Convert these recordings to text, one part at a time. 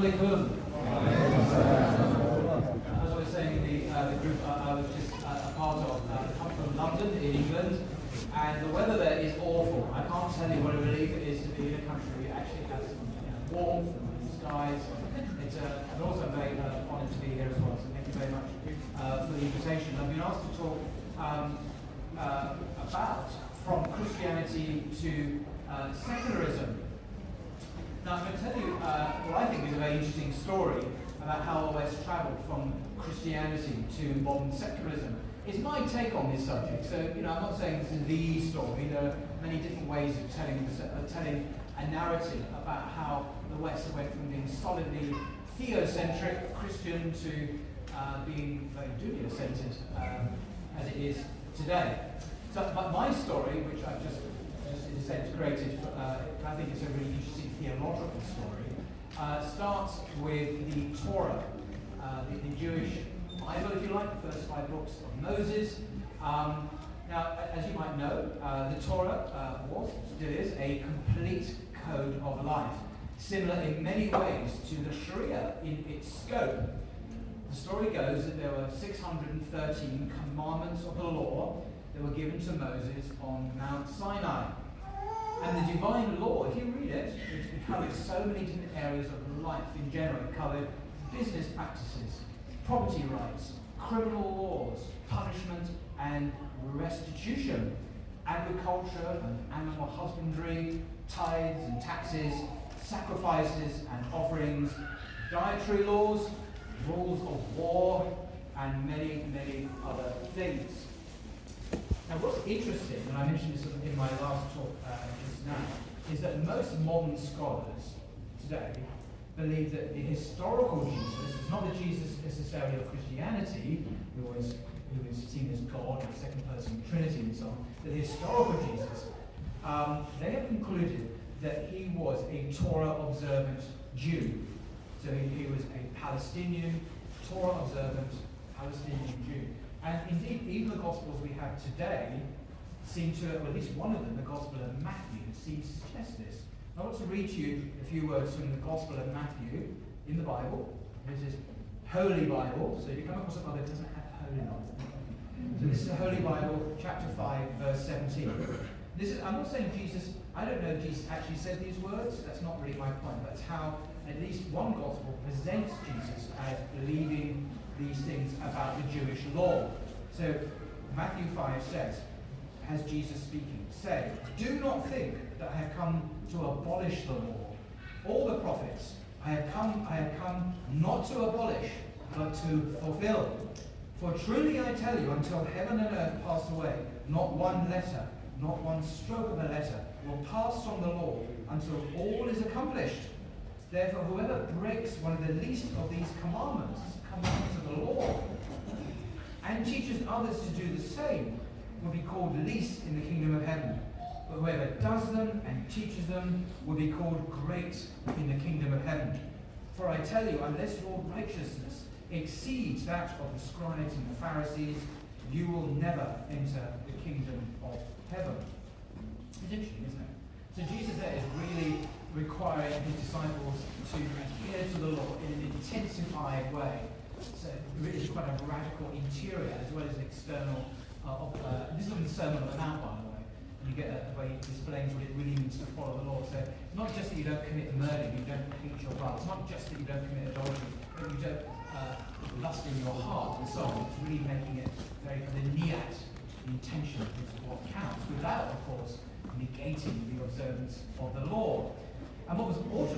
alaikum. As I was saying, the group I was just a part of come from London in England, and the weather there is awful. I can't tell you what a relief it is to be in a country that actually has some warmth and blue skies. And also I'm very honoured to be here as well, so thank you very much for the invitation. I've been asked to talk about from Christianity to secularism. Now I'm going to tell you what I think is a very interesting story about how the West travelled from Christianity to modern secularism. It's my take on this subject, so I'm not saying this is the story. There are many different ways of telling a narrative about how the West went from being solidly theocentric Christian to being very dulia-centred as it is today. So, but my story, which I've just in a sense created, I think it's a really interesting theological story, starts with the Torah, the Jewish Bible, if you like, the first 5 books of Moses. Now, as you might know, the Torah was, still is, a complete code of life, similar in many ways to the Sharia in its scope. The story goes that there were 613 commandments of the law that were given to Moses on Mount Sinai. And the divine law, if you read it, it covers so many different areas of life in general. It covered business practices, property rights, criminal laws, punishment and restitution, agriculture and animal husbandry, tithes and taxes, sacrifices and offerings, dietary laws, rules of war, and many, many other things. Now what's interesting, and I mentioned this in my last talk just now, is that most modern scholars today believe that the historical Jesus is not the Jesus necessarily of Christianity, who is seen as God, the second person of the Trinity and so on, but the historical Jesus, they have concluded that he was a Torah-observant Jew. So he was a Palestinian, Torah-observant Palestinian Jew. And indeed, even the Gospels we have today seem to, or at least one of them, the Gospel of Matthew, seems to suggest this. I want to read to you a few words from the Gospel of Matthew in the Bible. This is Holy Bible, so if you come across a Bible that doesn't have Holy Bible. So this is the Holy Bible, chapter 5, verse 17. I'm not saying Jesus, I don't know if Jesus actually said these words, that's not really my point. That's how at least one Gospel presents Jesus as believing these things about the Jewish law. So Matthew 5 says, as Jesus speaking, say, do not think that I have come to abolish the law, all the prophets. I have come not to abolish, but to fulfill. For truly I tell you, until heaven and earth pass away, not one letter, not one stroke of a letter will pass from the law until all is accomplished. Therefore, whoever breaks one of the least of these commandments of the law, and teaches others to do the same, will be called least in the kingdom of heaven. But whoever does them and teaches them will be called great in the kingdom of heaven. For I tell you, unless your righteousness exceeds that of the scribes and the Pharisees, you will never enter the kingdom of heaven. It's interesting, isn't it? So Jesus there is really requiring his disciples to adhere to the law in an intensified way. So it is quite a radical interior as well as an external. This is from the Sermon on the Mount, by the way. And you get a way it explains what it really means to follow the law. So it's not just that you don't commit murder, you don't hate your brother. It's not just that you don't commit adultery, but you don't lust in your heart and so on. It's really making it very the niyat, the intention is what counts, without, of course, negating the observance of the law. And what was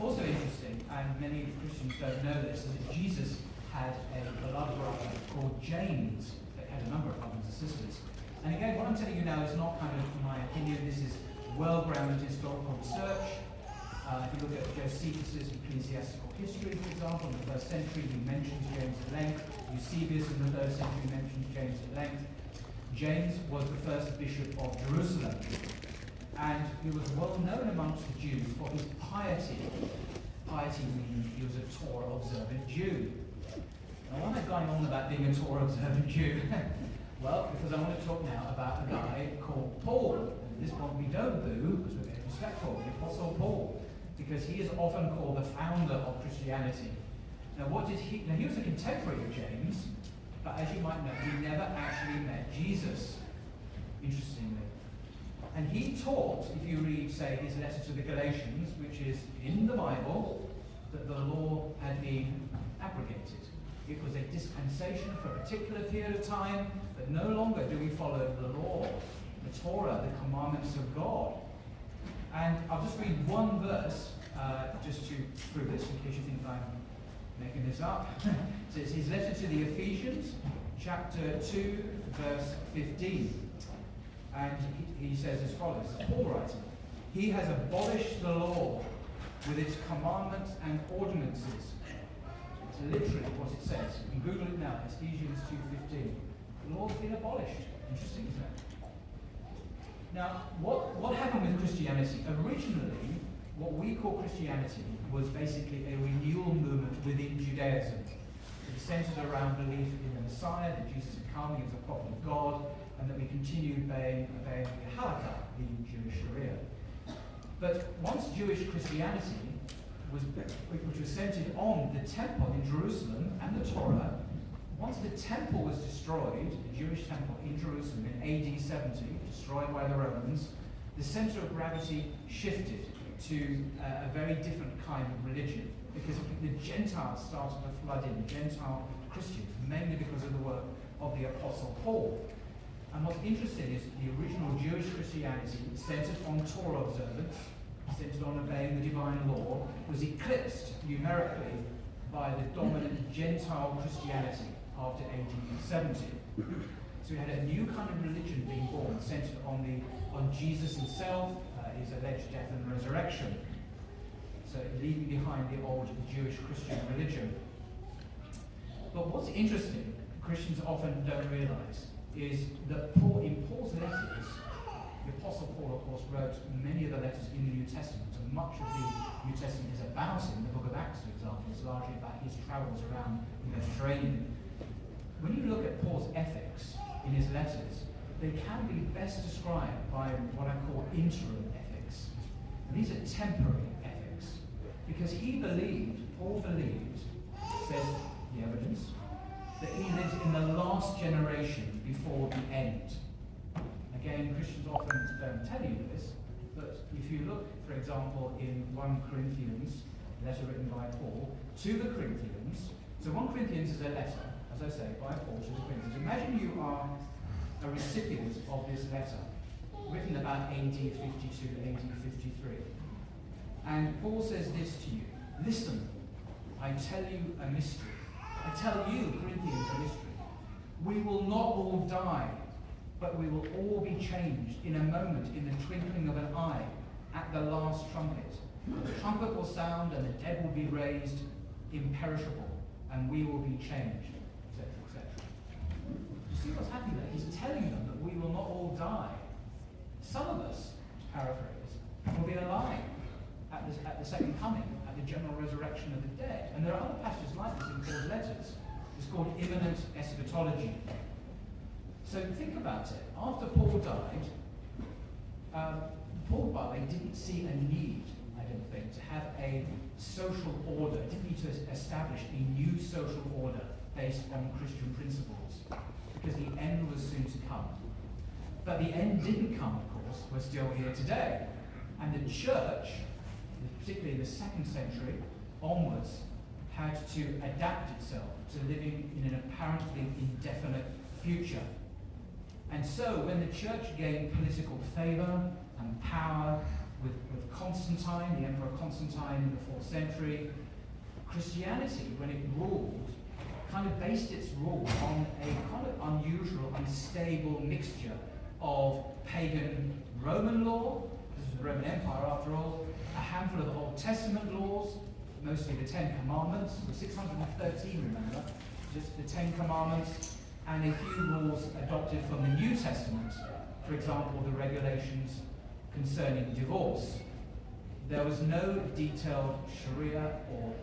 also interesting, and many Christians don't know this, is that Jesus had a beloved brother called James that had a number of brothers and sisters. And again, what I'm telling you now is not kind of my opinion. This is well-grounded historical research. If you look at Josephus' Ecclesiastical History, for example, in the 1st century, he mentions James at length. Eusebius in the 3rd century mentions James at length. James was the first bishop of Jerusalem, and he was well known amongst the Jews for his piety. Piety meaning he was a Torah-observant Jew. Now, why am I going on about being a Torah-observant Jew? Well, because I want to talk now about a guy called Paul. And at this point we don't boo, because we're very respectful, the Apostle Paul. because he is often called the founder of Christianity. Now, he was a contemporary of James, but as you might know, he never actually met Jesus, interestingly. And he taught, if you read, say, his letter to the Galatians, which is in the Bible, that the law had been abrogated. It was a dispensation for a particular period of time, but no longer do we follow the law, the Torah, the commandments of God. And I'll just read one verse, just to prove this, in case you think I'm making this up. So it's his letter to the Ephesians, chapter 2, verse 15. And he says as follows, Paul writing, "He has abolished the law with its commandments and ordinances." It's literally what it says. You can Google it now, Ephesians 2:15. The law's been abolished. Interesting, isn't it? Now, what happened with Christianity? Originally, what we call Christianity was basically a renewal movement within Judaism. It was centered around belief in the Messiah, that Jesus had come, he was a prophet of God, and that we continued obeying the halakha, the Jewish Sharia. But once Jewish Christianity, which was centered on the temple in Jerusalem and the Torah, once the temple was destroyed, the Jewish temple in Jerusalem in AD 70, destroyed by the Romans, the center of gravity shifted to a very different kind of religion, because the Gentiles started to flood in, Gentile Christians, mainly because of the work of the Apostle Paul. And what's interesting is the original Jewish Christianity, centered on Torah observance, centered on obeying the divine law, was eclipsed numerically by the dominant Gentile Christianity after AD 70. So we had a new kind of religion being born, centered on Jesus himself, his alleged death and resurrection. So leaving behind the old Jewish Christian religion. But what's interesting, Christians often don't realize, is that in Paul's letters, the Apostle Paul, of course, wrote many of the letters in the New Testament, and much of the New Testament is about him. The book of Acts, for example, is largely about his travels around the Mediterranean. When you look at Paul's ethics in his letters, they can be best described by what I call interim ethics. And these are temporary ethics. Because Paul believed, says the evidence, that he lives in the last generation before the end. Again, Christians often don't tell you this, but if you look, for example, in 1 Corinthians, a letter written by Paul to the Corinthians. So 1 Corinthians is a letter, as I say, by Paul to the Corinthians. Imagine you are a recipient of this letter, written about AD 52, AD 53. And Paul says this to you, "Listen, I tell you a mystery. I tell you, Corinthians, a mystery. We will not all die, but we will all be changed in a moment, in the twinkling of an eye, at the last trumpet. The trumpet will sound, and the dead will be raised imperishable, and we will be changed," etc., etc. You see what's happening there? He's telling them that we will not all die. Some of us, to paraphrase, will be alive at the second coming, at the general resurrection of the dead. And there are other passages like this in Paul's letters. It's called imminent eschatology. So think about it. After Paul died, Paul, by the way, didn't see a need, I don't think, to have a social order. He didn't need to establish a new social order based on Christian principles, because the end was soon to come. But the end didn't come, of course. We're still here today. And the church, particularly in the 2nd century onwards, had to adapt itself to living in an apparently indefinite future. And so when the church gained political favor and power with Constantine, the Emperor Constantine in the 4th century, Christianity, when it ruled, kind of based its rule on a kind of unusual, unstable mixture of pagan Roman law, this is the Roman Empire after all, a handful of Old Testament laws, mostly the 10 Commandments, the 613, remember, just the 10 Commandments, and a few rules adopted from the New Testament, for example, the regulations concerning divorce. There was no detailed Sharia or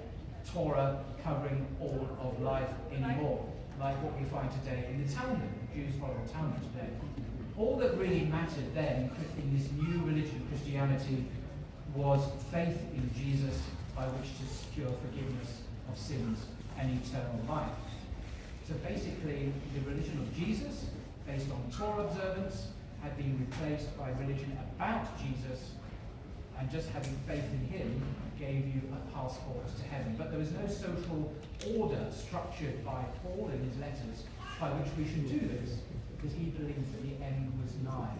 Torah covering all of life anymore, like what we find today in the Talmud. Jews follow the Talmud today. All that really mattered then in this new religion, Christianity, was faith in Jesus by which to secure forgiveness of sins and eternal life. So basically, the religion of Jesus, based on Torah observance, had been replaced by religion about Jesus, and just having faith in him gave you a passport to heaven. But there was no social order structured by Paul in his letters by which we should do this, because he believed that the end was nigh.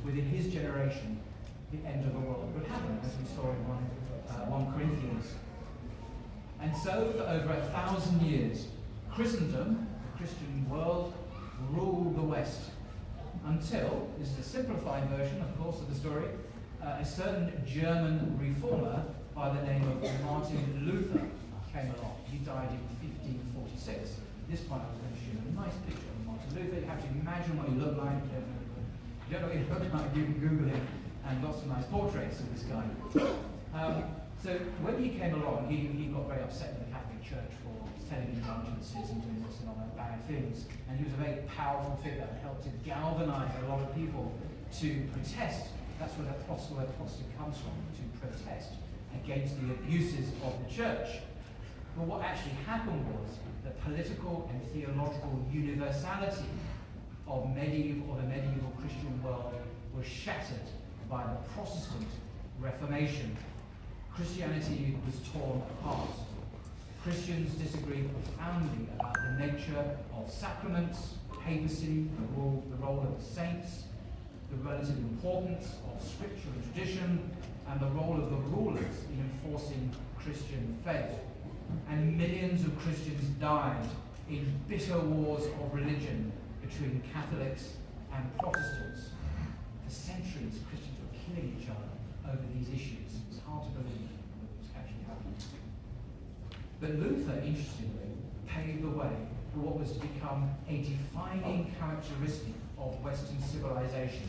Within his generation, the end of the world would happen, as we saw in 1 Corinthians. And so, for over 1,000 years, Christendom, the Christian world, ruled the West, until, this is a simplified version, of course, of the story, a certain German reformer by the name of Martin Luther came along. He died in 1546. At this point, I was going to show you a nice picture of Martin Luther. You have to imagine what he looked like. If you don't know what he looked like, you can Google him, and lots of nice portraits of this guy. So when he came along, he got very upset with the Catholic Church for telling indulgences and doing this and all that bad things. And he was a very powerful figure and helped to galvanize a lot of people to protest. That's where the word Protestant comes from, to protest against the abuses of the church. But what actually happened was the political and theological universality of the medieval Christian world was shattered by the Protestant Reformation. Christianity was torn apart. Christians disagreed profoundly about the nature of sacraments, papacy, the role of the saints, the relative importance of scripture and tradition, and the role of the rulers in enforcing Christian faith. And millions of Christians died in bitter wars of religion between Catholics and Protestants. For centuries, Christians were killing each other over these issues. It's hard to believe what was actually happening. But Luther, interestingly, paved the way for what was to become a defining characteristic of Western civilization,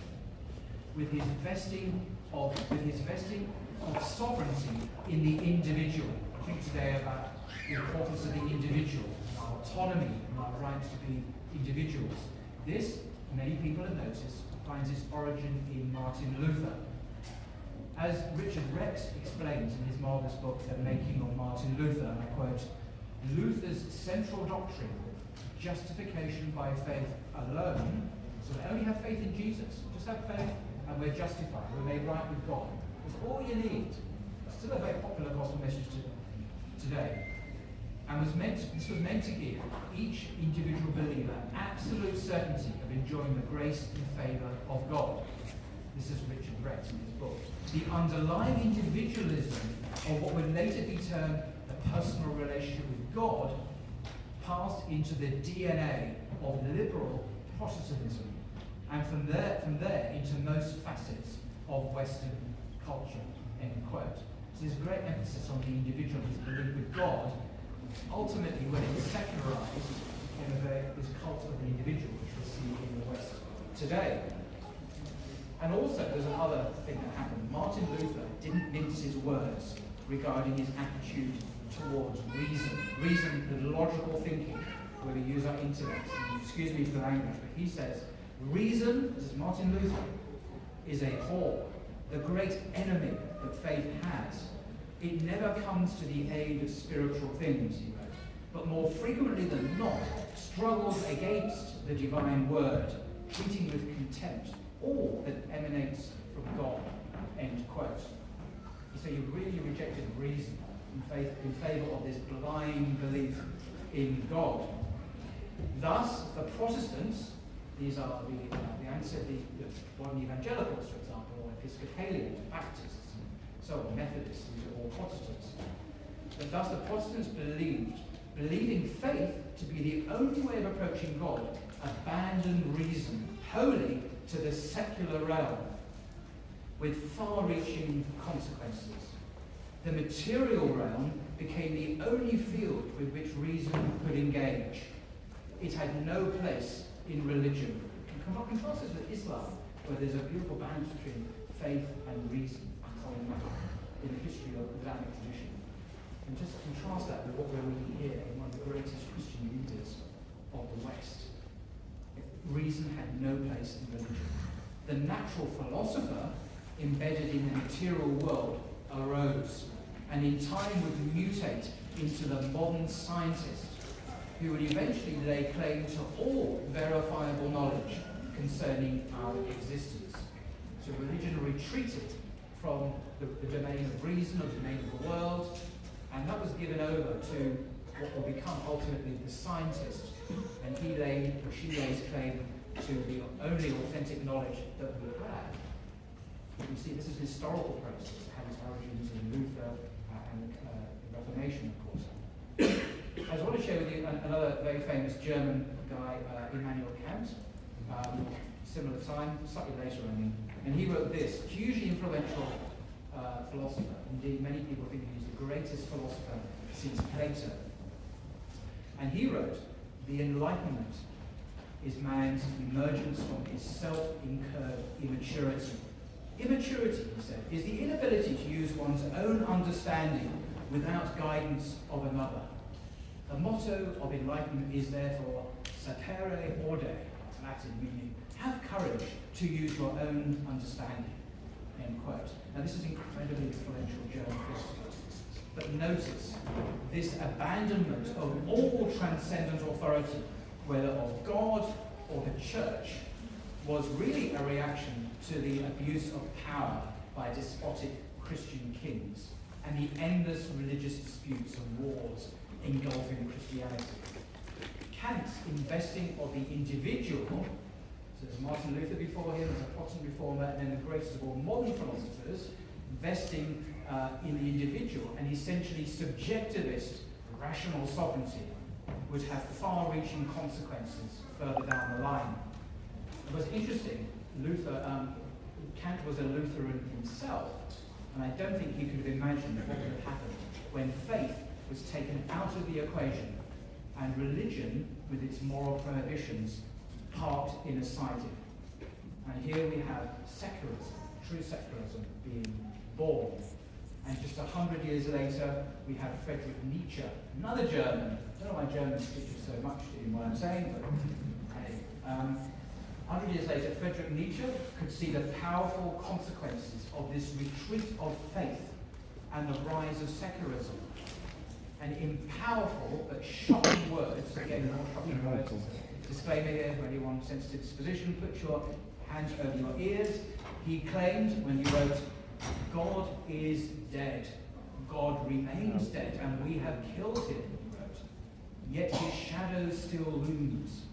with his vesting of sovereignty in the individual. I think today about the importance of the individual, our autonomy, and our right to be individuals. This, many people have noticed, finds its origin in Martin Luther. As Richard Rex explains in his marvelous book, The Making of Martin Luther, and I quote, Luther's central doctrine, justification by faith alone, so we only have faith in Jesus, just have faith and we're justified, we're made right with God. That's all you need. It's still a very popular gospel message today. And this was meant to give each individual believer absolute certainty of enjoying the grace and favour of God. This is Richard Rex in his book. The underlying individualism of what would later be termed the personal relationship with God passed into the DNA of liberal Protestantism, and from there into most facets of Western culture, end quote. So there's a great emphasis on the individual, his belief with God. Ultimately, when it was secularized, it became this cult of the individual, which we see in the West today. And also, there's another thing that happened. Martin Luther didn't mince his words regarding his attitude towards reason, the logical thinking, where we use our intellect. Excuse me for the language, but he says, reason, this is Martin Luther, is a whore, the great enemy that faith has. It never comes to the aid of spiritual things, he wrote, but more frequently than not, struggles against the divine word, treating with contempt all that emanates from God, end quote. So you really rejected reason in favour of this blind belief in God. Thus, the Protestants, these are the modern evangelicals, for example, or Episcopalians, Baptists, and so on, Methodists, these are all Protestants. But thus the Protestants believing faith to be the only way of approaching God, abandoned reason wholly to the secular realm, with far-reaching consequences. The material realm became the only field with which reason could engage. It had no place in religion. Contrast this with Islam, where there's a beautiful balance between faith and reason in the history of the Islamic tradition. And just contrast that with what we're reading here in one of the greatest Christian leaders of the West. Reason had no place in religion. The natural philosopher embedded in the material world arose, and in time would mutate into the modern scientist who would eventually lay claim to all verifiable knowledge concerning our existence. So religion retreated from the domain of reason, or the domain of the world, and that was given over to what will become ultimately the scientist, and he laid, or she lays claim to the only authentic knowledge that we have. You see, this is an historical process. It had its origins in Luther and the Reformation, of course. I just want to share with you another very famous German guy, Immanuel Kant, similar time, slightly later, I mean. And he wrote this, hugely influential philosopher. Indeed, many people think he's the greatest philosopher since Plato. And he wrote, "The Enlightenment is man's emergence from his self-incurred immaturity." Immaturity, he said, is the inability to use one's own understanding without guidance of another. The motto of enlightenment is therefore sapere aude, Latin meaning, have courage to use your own understanding. End quote. Now this is incredibly influential German philosophy. But notice, this abandonment of all transcendent authority, whether of God or the church, was really a reaction to the abuse of power by despotic Christian kings and the endless religious disputes and wars engulfing Christianity. Kant's investing of the individual, so there's Martin Luther before him, there's a Protestant reformer, and then the greatest of all modern philosophers, investing in the individual, and essentially subjectivist rational sovereignty would have far-reaching consequences further down the line. It was interesting, Kant was a Lutheran himself, and I don't think he could have imagined what would have happened when faith was taken out of the equation and religion, with its moral prohibitions, parked in a siding. And here we have secularism, true secularism, being born. And just 100 years later, we have Friedrich Nietzsche, another German. I don't know why Germans teach us so much in what I'm saying, but hey. 100 years later, Friedrich Nietzsche could see the powerful consequences of this retreat of faith and the rise of secularism. And in powerful but shocking words, again, more shocking words, disclaimer here for anyone sensitive disposition, put your hands over your ears. He claimed when he wrote, "God is dead. God remains dead, and we have killed him," he wrote. "Yet his shadow still looms.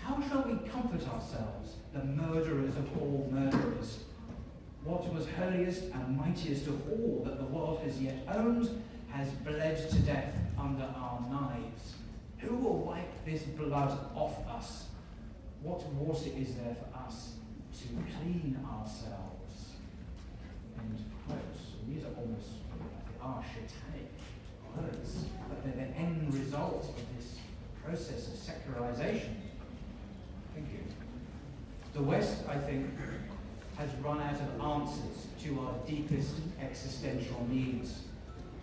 How shall we comfort ourselves, the murderers of all murderers? What was holiest and mightiest of all that the world has yet owned has bled to death under our knives. Who will wipe this blood off us? What water is there for us to clean ourselves?" End quote. These are almost satanic words, but they're the end result of this process of secularization. Thank you. The West, I think, has run out of answers to our deepest existential needs.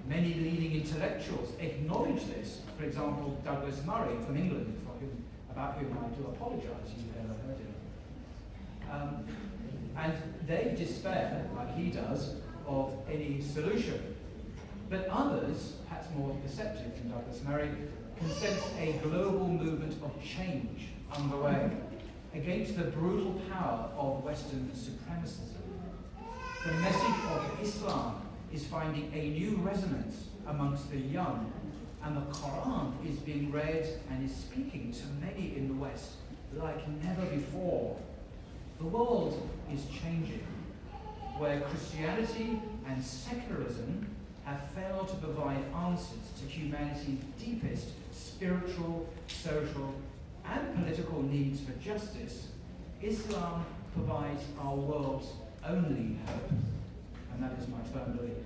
Many leading intellectuals acknowledge this. For example, Douglas Murray from England, about whom I do apologize if you've ever heard him. And they despair, like he does, of any solution. But others, perhaps more perceptive than Douglas Murray, can sense a global movement of change underway against the brutal power of Western supremacism. The message of Islam is finding a new resonance amongst the young, and the Quran is being read and is speaking to many in the West like never before. The world is changing, where Christianity and secularism have failed to provide answers to humanity's deepest spiritual, social, and political needs for justice. Islam provides our world's only hope, and that is my firm belief.